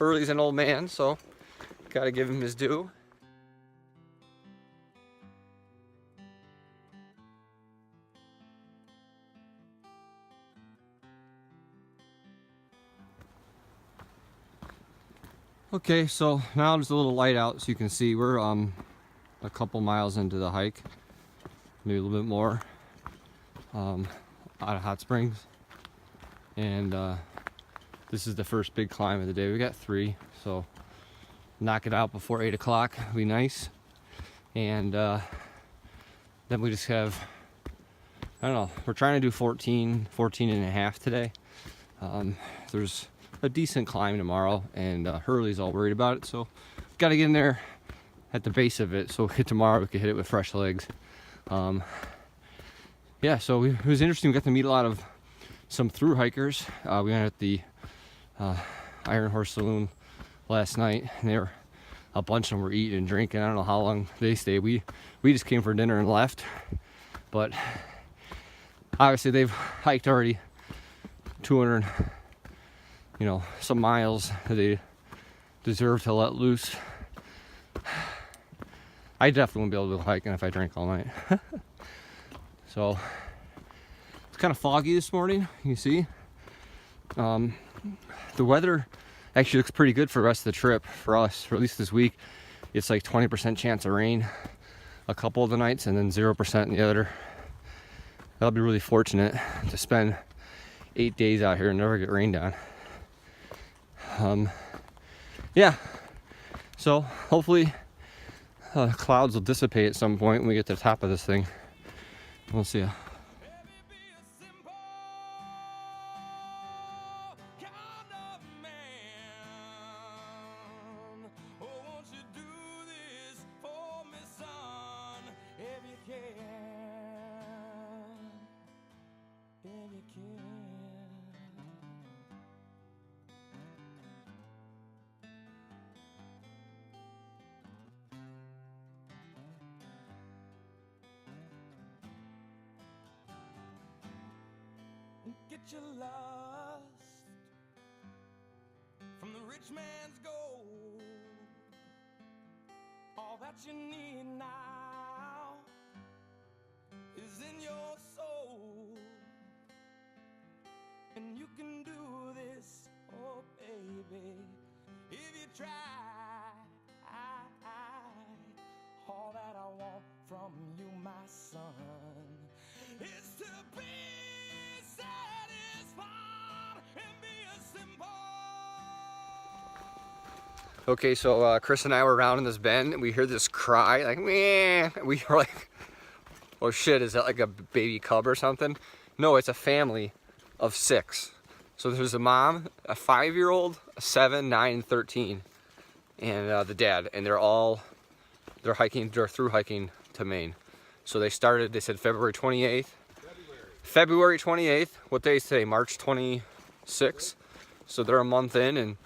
Burley's an old man, so gotta give him his due. Okay, so now there's a little light out, so you can see we're a couple miles into the hike, maybe a little bit more, out of Hot Springs, and this is the first big climb of the day. We got 3, so knock it out before 8 o'clock would be nice, and then we just have, I don't know, we're trying to do 14 and a half today. There's a decent climb tomorrow, and Hurley's all worried about it, so got to get in there at the base of it, so tomorrow we can hit it with fresh legs. Yeah, so it was interesting. We got to meet some through hikers. We went at the Iron Horse Saloon last night, and a bunch of them were eating and drinking. I don't know how long they stayed. We just came for dinner and left, but obviously they've hiked already 200 some miles that they deserve to let loose. I definitely wouldn't be able to go hiking if I drank all night. So it's kind of foggy this morning, you can see. The weather actually looks pretty good for the rest of the trip for us, for at least this week. It's like 20% chance of rain a couple of the nights, and then 0% in the other. That'll be really fortunate to spend 8 days out here and never get rained on. Yeah, so hopefully clouds will dissipate at some point when we get to the top of this thing. We'll see. Get you lost from the rich man's gold. All that you need now is in your soul, and you can do this, oh baby, if you try. All that I want from you, my son, is to be Okay, so Chris and I were around in this bend, and we heard this cry, like, meh. We were like, oh shit, is that like a baby cub or something? No, it's a family of 6. So there's a mom, a 5-year-old, a 7, 9, and 13, and the dad, and they're through hiking to Maine. So they said February 28th. February 28th, what day is today? March 26th. So they're a month in, and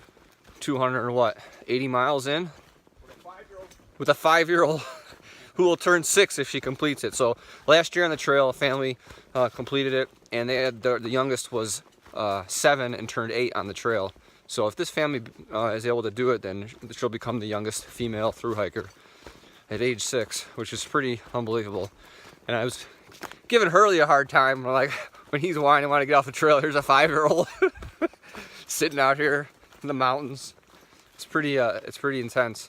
80 miles in with a 5-year-old who will turn 6 if she completes it. So last year on the trail, a family completed it, and they had the youngest was 7 and turned 8 on the trail. So if this family is able to do it, then she'll become the youngest female thru hiker at age 6, which is pretty unbelievable. And I was giving Hurley a hard time, like when he's whining, want to get off the trail. Here's a 5-year-old sitting out here in the mountains. It's pretty intense.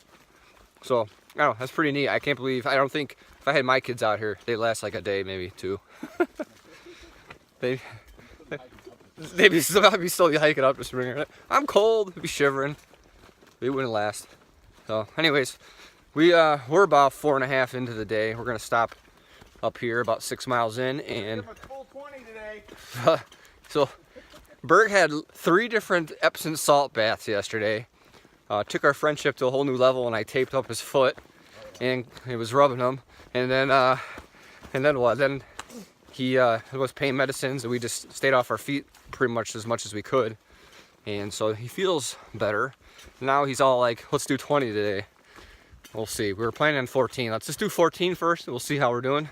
So I don't know, that's pretty neat. I can't believe, I don't think if I had my kids out here, they'd last like a day, maybe 2. they'd be still hiking up this spring. I'm cold, I'd be shivering. They wouldn't last. So anyways, we're about 4.5 into the day. We're gonna stop up here about 6 miles in, and full 20 today. So Berg had 3 different Epsom salt baths yesterday. Took our friendship to a whole new level, and I taped up his foot, and he was rubbing him. And then what? Then he was pain medicines, and we just stayed off our feet pretty much as we could. And so he feels better. Now he's all like, let's do 20 today. We'll see. We were planning on 14. Let's just do 14 first, and we'll see how we're doing.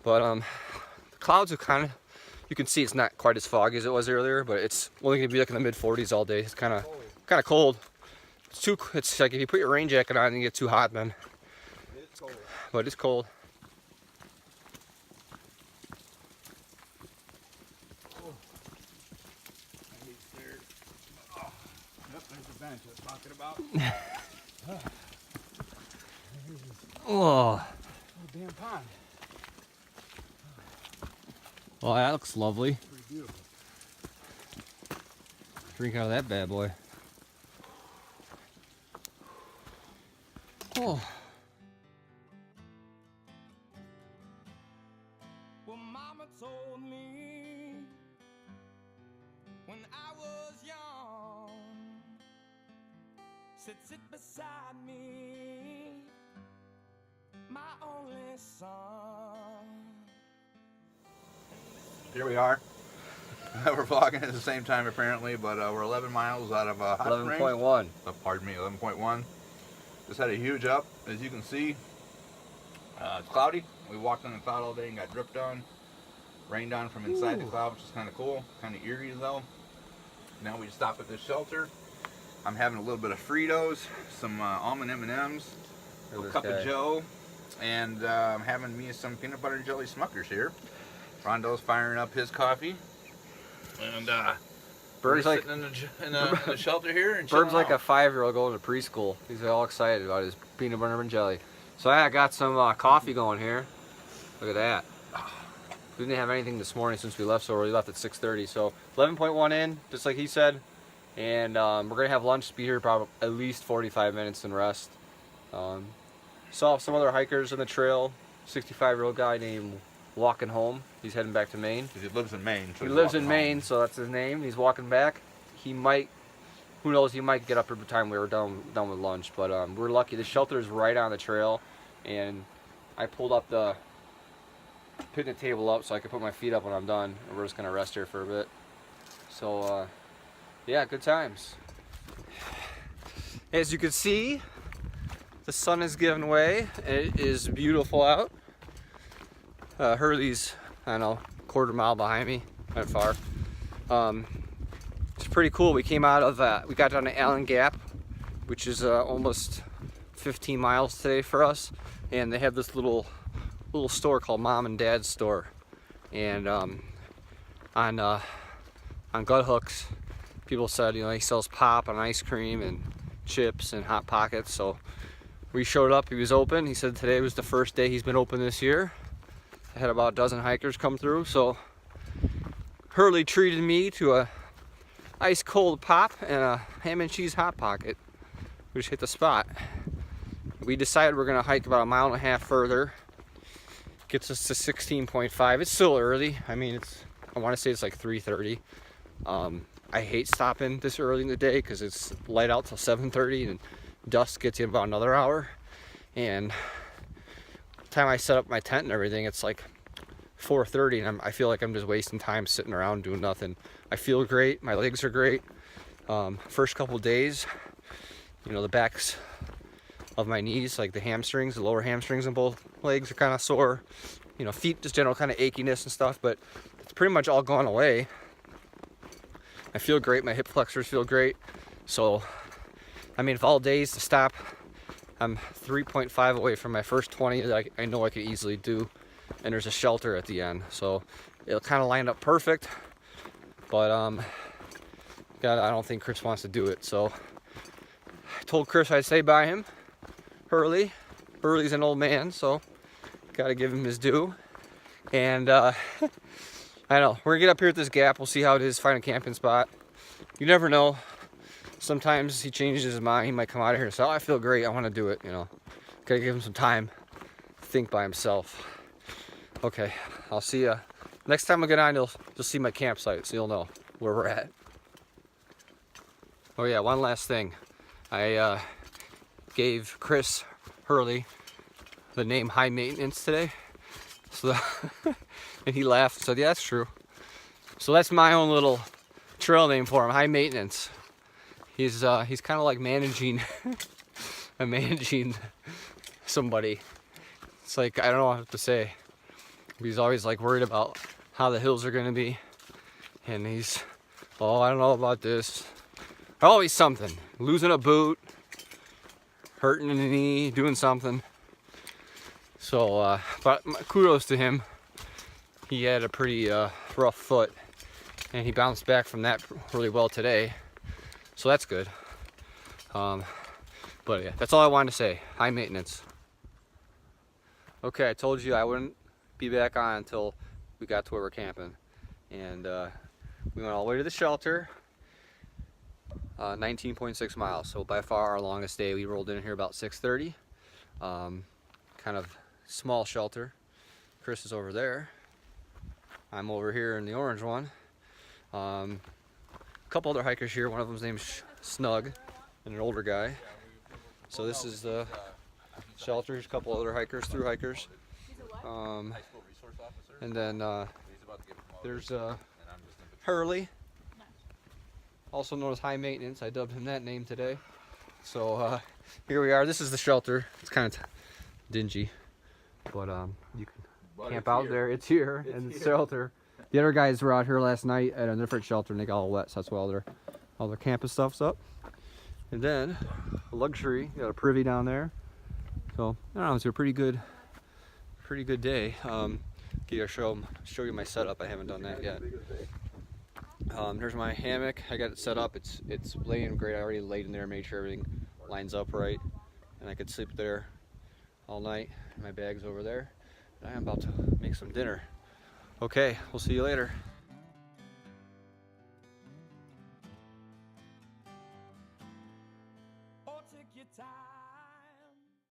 But the clouds are kind of, you can see it's not quite as foggy as it was earlier, but it's only going to be like in the mid 40s all day. It's kind of kind of cold. It's like if you put your rain jacket on, you get too hot then. It's cold. But it's cold. Yep, there's the bench I was talking about. Oh. Oh, damn pond. Well, that looks lovely. Pretty beautiful. Drink out of that bad boy. Oh. Well, Mama told me when I was young, said sit beside me, my only son. Here we are. We're vlogging at the same time apparently, but we're 11 miles out of Hot Springs. 11.1. Pardon me, 11.1. Just had a huge up, as you can see. It's cloudy. We walked in the cloud all day and got dripped on. Rained on from inside the cloud, which is kind of cool. Kind of eerie though. Now we stop at this shelter. I'm having a little bit of Fritos, some almond M&Ms, a little cup of Joe, and I'm having me some peanut butter and jelly Smuckers here. Rondo's firing up his coffee. And Bird's like sitting in the shelter here and Bird's like out. a 5-year-old going to preschool. He's all excited about his peanut butter and jelly. So I got some coffee going here. Look at that. We didn't have anything this morning since we left so early. We left at 6:30. So 11.1 in, just like he said. And we're gonna have lunch. Be here probably at least 45 minutes and rest. Saw some other hikers on the trail. 65-year-old guy named Walking Home. He's heading back to Maine. He lives in Maine. So He lives in Maine, so that's his name. He's walking back. He might, who knows, he might get up every time we were done with lunch. But we're lucky. The shelter is right on the trail, and I pulled up the picnic table up so I could put my feet up when I'm done. And we're just gonna rest here for a bit. So yeah, good times. As you can see, the sun is giving way. It is beautiful out. Hurley's, I don't know, quarter mile behind me, not far. It's pretty cool. We came out of, we got down to Allen Gap, which is almost 15 miles today for us. And they have this little store called Mom and Dad's Store. And on Gut Hooks, people said, you know, he sells pop and ice cream and chips and Hot Pockets. So we showed up, he was open. He said today was the first day he's been open this year. I had about a dozen hikers come through, so Hurley treated me to a ice cold pop and a ham and cheese Hot Pocket. We just hit the spot. We decided we're gonna hike about 1.5 miles further. Gets us to 16.5. It's still early. I mean, I want to say it's like 3:30. I hate stopping this early in the day because it's light out till 7:30 and dusk gets in about another hour. And time I set up my tent and everything, it's like 4:30 and I feel like I'm just wasting time sitting around doing nothing. I feel great, my legs are great. First couple days, you know, the backs of my knees, like the hamstrings, the lower hamstrings in both legs are kind of sore. You know, feet, just general kind of achiness and stuff, but it's pretty much all gone away. I feel great, my hip flexors feel great. So, I mean, if all days to stop, I'm 3.5 away from my first 20 that I know I could easily do. And there's a shelter at the end. So it'll kind of line up perfect. But God, I don't think Chris wants to do it. So I told Chris I'd stay by him. Hurley's an old man, so gotta give him his due. And I know, we're gonna get up here at this gap. We'll see how it is, find a camping spot. You never know. Sometimes he changes his mind. He might come out of here and say, oh, I feel great. I want to do it, you know. Gotta give him some time to think by himself. Okay, I'll see you. Next time I get on, you'll see my campsite, so you'll know where we're at. Oh yeah, one last thing. I gave Chris Hurley the name High Maintenance today. So and he laughed and said, yeah, that's true. So that's my own little trail name for him, High Maintenance. He's kind of like managing somebody. It's like, I don't know what to say. He's always like worried about how the hills are gonna be. And he's, oh, I don't know about this. Always something. Losing a boot, hurting a knee, doing something. So, but kudos to him. He had a pretty rough foot, and he bounced back from that really well today. So that's good. But yeah, that's all I wanted to say. High maintenance. Okay, I told you I wouldn't be back on until we got to where we're camping. And we went all the way to the shelter. 19.6 miles, so by far our longest day. We rolled in here about 6:30. Kind of small shelter. Chris is over there. I'm over here in the orange one. A couple other hikers here. One of them's named Snug, and an older guy. So this is the shelter. There's a couple other hikers, through hikers. And then there's Hurley, also known as High Maintenance. I dubbed him that name today. So here we are. This is the shelter. It's kind of dingy, but you can camp out there. It's here in the shelter. The other guys were out here last night at a different shelter and they got all wet, so that's why all their camping stuff's up. And then a luxury, got a privy down there. So I don't know, it's a pretty good day. Show you my setup. I haven't done that yet. There's my hammock. I got it set up. It's laying great. I already laid in there, made sure everything lines up right, and I could sleep there all night. My bag's over there. And I am about to make some dinner. Okay, we'll see you later.